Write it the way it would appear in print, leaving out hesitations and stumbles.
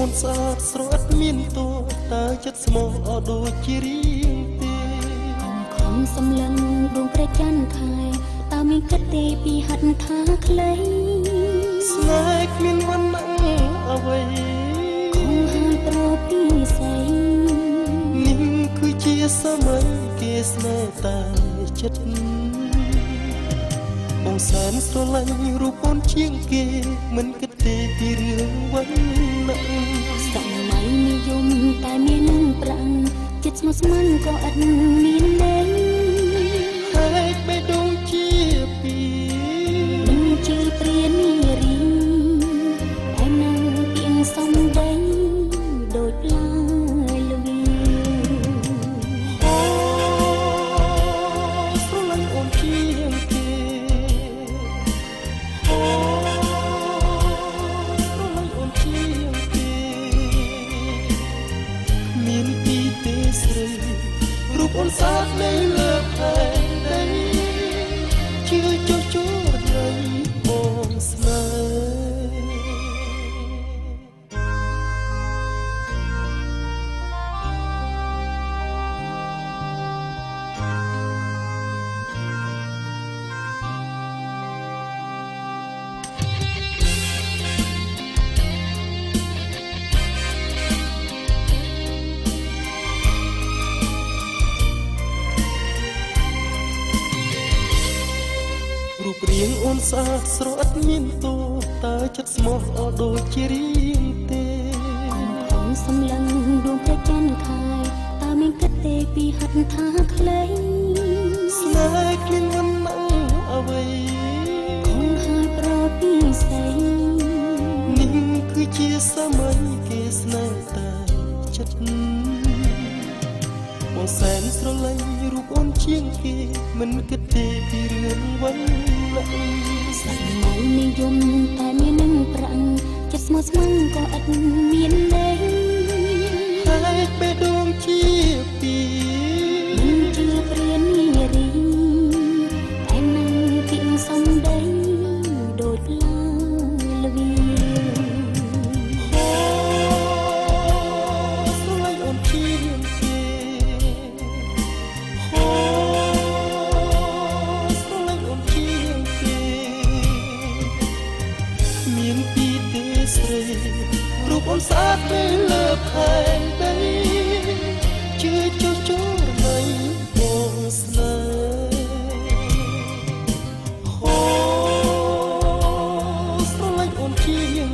អូនស្អាតស្រស់មានតួតើចិត្តស្មោះអត់ដូចជារៀងទេខំសម្លឹងដួងព្រះច័ន្ទខែតើមានគិតទេពីហិតថាខ្លីស្នេហ៍គ្មានវណ្ណៈអ្វីគង់ហើយប្រពីស័យនេះគឺជាសម័យគេស្នេហ៍តែចិត្តបងសែនស្រឡាញ់រូបអូនជាងគេមិនគិតទេពីរឿងវណ្ណៈសម័យនិយមតែមាននឹងប្រាំងចិត្តស្មោះស្ម័គ្រក៏ឥតមានន័យហើយបេះដូងជាពីមិនជាព្រានារីតែនឹងទៀងសំដីដូចផ្លាយល្វីអូស្រឡាញ់អូនជាងគេអូស្រឡាញ់អូនជាងគេមានទីទេស្រីរូបអូនស្អាតនៅលើផែនដីជឿចុះជួរនៃបងស្នេហ៍រូបរាងអូនស្អាតស្រស់មានតួតើចិត្តស្មោះអត់ដូចជារៀងទេខំសម្លឹងដួងព្រះច័ន្ទខែតើមានគិតទេពីហិតថាខ្លីស្នេហ៍គ្មានវណ្ណៈអ្វីគង់ហើយប្រពីស័យនេះគឺជាសម័យគេស្នេហ៍តែចិត្តបងសែនស្រឡាញ់រូបអូនជាងគេមិនគិតទេពីរឿងវណ្ណៈសម័យនិយមតែមាននឹងប្រាំងចិត្តស្មោះស្ម័គ្រក៏ឥតមានន័យហើយបេះដូងជាពីមិនជាព្រានារីតែនឹងទៀងសំដីដូចផ្លាយល្វីអូស្រឡាញ់អូនជាងគេអូស្រឡាញ់អូនជាងគេមានទីទេស្រីរូបអូនស្អាតនៅលើផែនដីជឿចុះចូលនៃបងស្នេហ៍អូស្រឡាញ់អូនជាង